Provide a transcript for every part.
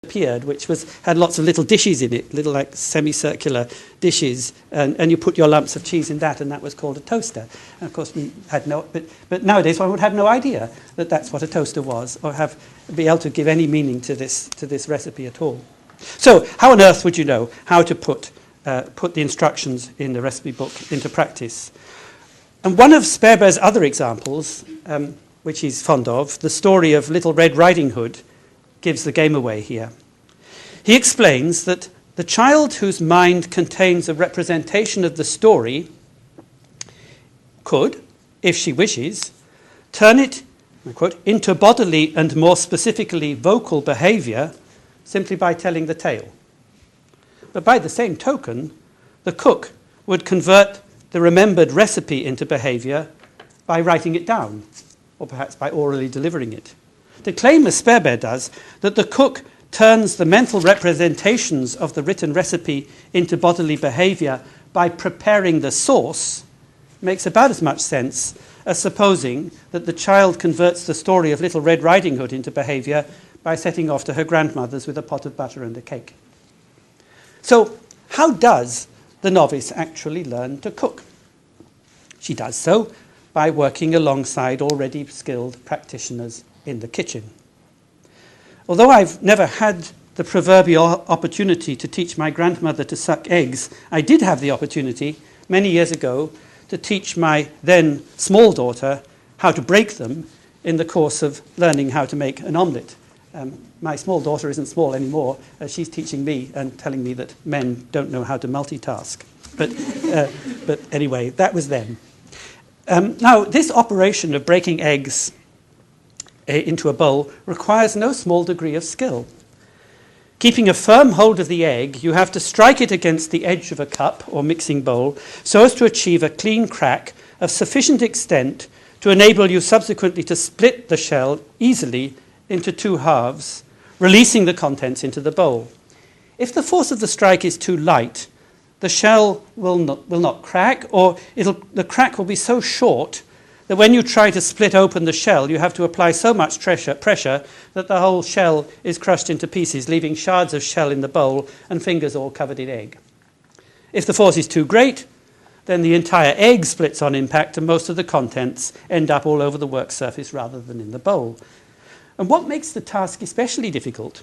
appeared, which had lots of little dishes in it, little like semicircular dishes, and you put your lumps of cheese in that, and that was called a toaster. And of course we had but nowadays one would have no idea that that's what a toaster was, or be able to give any meaning to this recipe at all. So how on earth would you know how to put the instructions in the recipe book into practice? And one of Sparebear's other examples, which he's fond of, the story of Little Red Riding Hood, gives the game away here. He explains that the child whose mind contains a representation of the story could, if she wishes, turn it, I quote, into bodily and more specifically vocal behaviour simply by telling the tale. But by the same token, the cook would convert the remembered recipe into behaviour by writing it down, or perhaps by orally delivering it. To claim, as Sparebear does, that the cook turns the mental representations of the written recipe into bodily behaviour by preparing the sauce makes about as much sense as supposing that the child converts the story of Little Red Riding Hood into behaviour by setting off to her grandmother's with a pot of butter and a cake. So, how does the novice actually learn to cook? She does so by working alongside already skilled practitioners in the kitchen. Although I've never had the proverbial opportunity to teach my grandmother to suck eggs, I did have the opportunity many years ago to teach my then small daughter how to break them in the course of learning how to make an omelette. My small daughter isn't small anymore. She's teaching me and telling me that men don't know how to multitask. But anyway, that was then. Now, this operation of breaking eggs into a bowl requires no small degree of skill. Keeping a firm hold of the egg, you have to strike it against the edge of a cup or mixing bowl so as to achieve a clean crack of sufficient extent to enable you subsequently to split the shell easily into two halves, releasing the contents into the bowl. If the force of the strike is too light, the shell will not crack, or the crack will be so short that when you try to split open the shell, you have to apply so much pressure that the whole shell is crushed into pieces, leaving shards of shell in the bowl and fingers all covered in egg. If the force is too great, then the entire egg splits on impact and most of the contents end up all over the work surface rather than in the bowl. And what makes the task especially difficult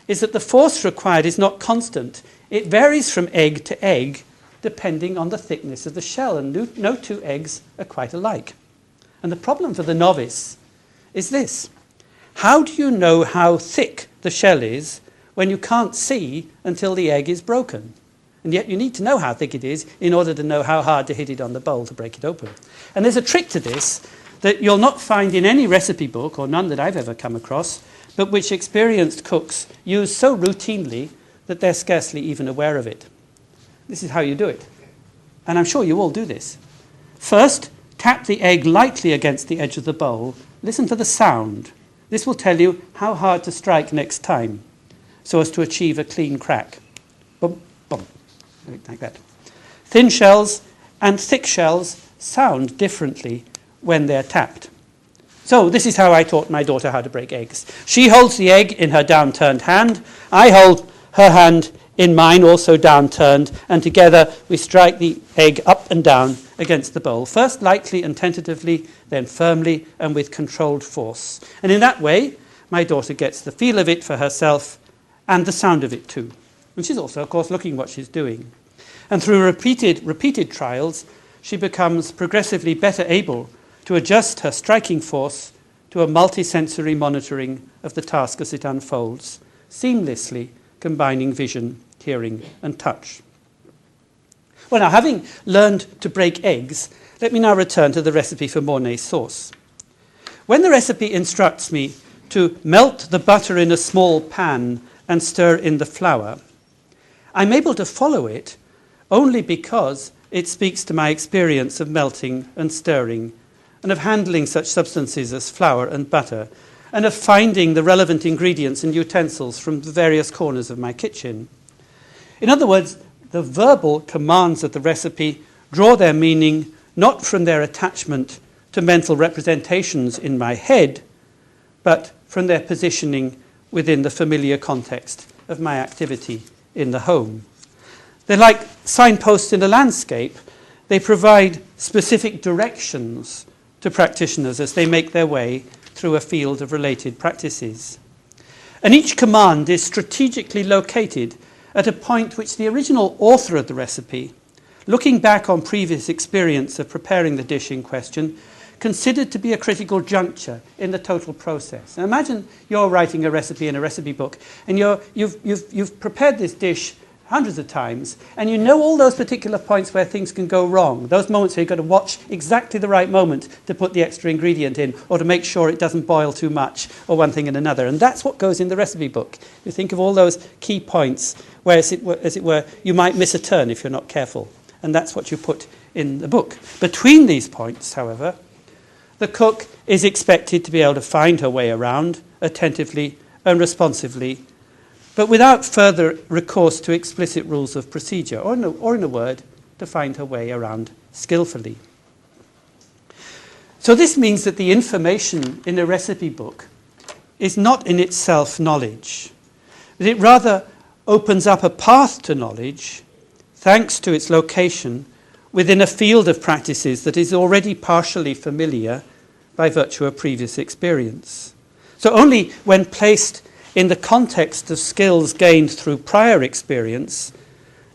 is that the force required is not constant. It varies from egg to egg depending on the thickness of the shell, and no two eggs are quite alike. And the problem for the novice is this. How do you know how thick the shell is when you can't see until the egg is broken? And yet you need to know how thick it is in order to know how hard to hit it on the bowl to break it open. And there's a trick to this that you'll not find in any recipe book, or none that I've ever come across, but which experienced cooks use so routinely that they're scarcely even aware of it. This is how you do it. And I'm sure you all do this. First, tap the egg lightly against the edge of the bowl. Listen for the sound. This will tell you how hard to strike next time so as to achieve a clean crack. Boom, boom, like that. Thin shells and thick shells sound differently when they're tapped. So this is how I taught my daughter how to break eggs. She holds the egg in her downturned hand. I hold her hand in mine, also downturned, and together we strike the egg up and down against the bowl, first lightly and tentatively, then firmly and with controlled force. And in that way, my daughter gets the feel of it for herself and the sound of it too. And she's also, of course, looking what she's doing. And through repeated trials, she becomes progressively better able to adjust her striking force to a multisensory monitoring of the task as it unfolds, seamlessly combining vision, hearing, and touch. Well, now, having learned to break eggs, let me now return to the recipe for Mornay sauce. When the recipe instructs me to melt the butter in a small pan and stir in the flour, I'm able to follow it only because it speaks to my experience of melting and stirring, and of handling such substances as flour and butter, and of finding the relevant ingredients and utensils from the various corners of my kitchen. In other words, the verbal commands of the recipe draw their meaning not from their attachment to mental representations in my head, but from their positioning within the familiar context of my activity in the home. They're like signposts in a landscape. They provide specific directions to practitioners as they make their way through a field of related practices. And each command is strategically located at a point which the original author of the recipe, looking back on previous experience of preparing the dish in question, considered to be a critical juncture in the total process. Now imagine you're writing a recipe in a recipe book, and you've prepared this dish hundreds of times, and you know all those particular points where things can go wrong, those moments where you've got to watch exactly the right moment to put the extra ingredient in, or to make sure it doesn't boil too much, or one thing and another. And that's what goes in the recipe book. You think of all those key points where, as it were, you might miss a turn if you're not careful. And that's what you put in the book. Between these points, however, the cook is expected to be able to find her way around attentively and responsively, but without further recourse to explicit rules of procedure, or in a word, to find her way around skillfully. So this means that the information in a recipe book is not in itself knowledge, but it rather opens up a path to knowledge thanks to its location within a field of practices that is already partially familiar by virtue of previous experience. So only when placed in the context of skills gained through prior experience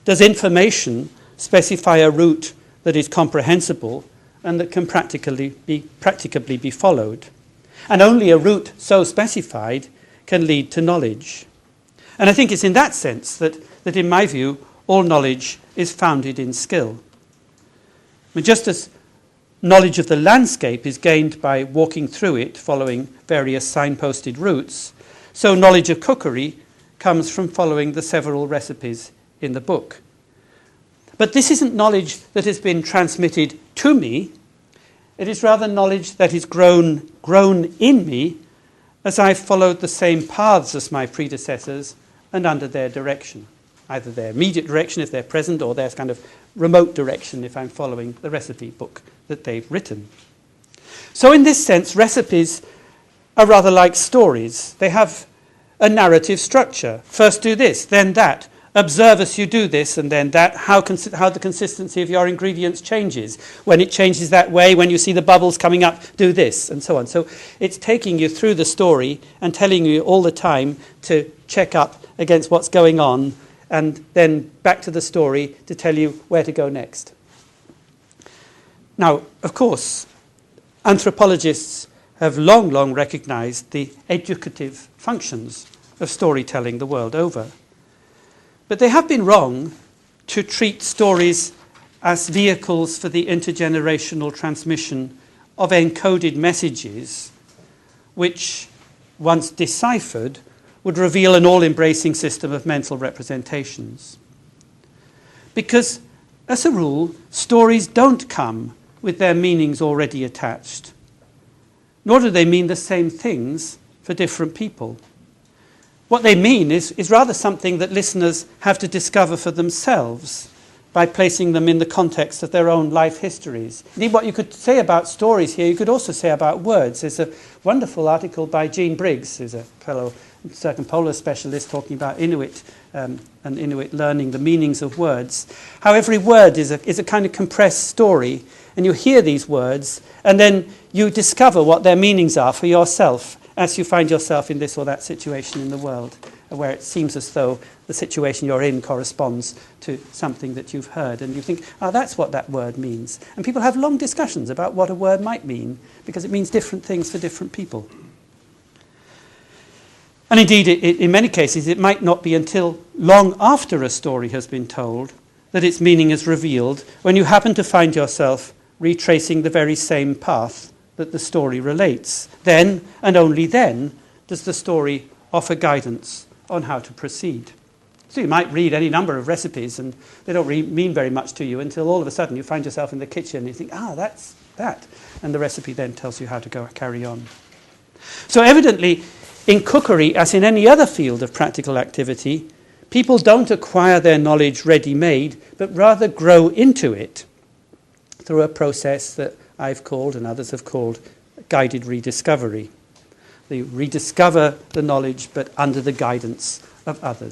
does information specify a route that is comprehensible and that can practicably be followed. And only a route so specified can lead to knowledge. And I think it's in that sense that in my view, all knowledge is founded in skill. I mean, just as knowledge of the landscape is gained by walking through it, following various signposted routes, so knowledge of cookery comes from following the several recipes in the book. But this isn't knowledge that has been transmitted to me. It is rather knowledge that is grown in me as I've followed the same paths as my predecessors and under their direction. Either their immediate direction if they're present, or their kind of remote direction if I'm following the recipe book that they've written. So in this sense, recipes are rather like stories. They have a narrative structure. First do this, then that. Observe as you do this, and then that. How the consistency of your ingredients changes. When it changes that way, when you see the bubbles coming up, do this, and so on. So it's taking you through the story and telling you all the time to check up against what's going on, and then back to the story to tell you where to go next. Now, of course, anthropologists have long recognized the educative functions of storytelling the world over. But they have been wrong to treat stories as vehicles for the intergenerational transmission of encoded messages, which, once deciphered, would reveal an all-embracing system of mental representations. Because, as a rule, stories don't come with their meanings already attached, nor do they mean the same things for different people. What they mean is rather something that listeners have to discover for themselves by placing them in the context of their own life histories. Indeed, what you could say about stories here, you could also say about words. There's a wonderful article by Jean Briggs, who's a fellow circumpolar specialist, talking about Inuit and Inuit learning the meanings of words. How every word is a kind of compressed story, and you hear these words, and then you discover what their meanings are for yourself as you find yourself in this or that situation in the world, where it seems as though the situation you're in corresponds to something that you've heard, and you think, that's what that word means. And people have long discussions about what a word might mean, because it means different things for different people. And indeed, in many cases, it might not be until long after a story has been told that its meaning is revealed, when you happen to find yourself retracing the very same path that the story relates. Then, and only then, does the story offer guidance on how to proceed. So you might read any number of recipes, and they don't really mean very much to you until all of a sudden you find yourself in the kitchen and you think, that's that. And the recipe then tells you how to carry on. So evidently, in cookery, as in any other field of practical activity, people don't acquire their knowledge ready-made, but rather grow into it through a process that I've called and others have called guided rediscovery. They rediscover the knowledge, but under the guidance of others.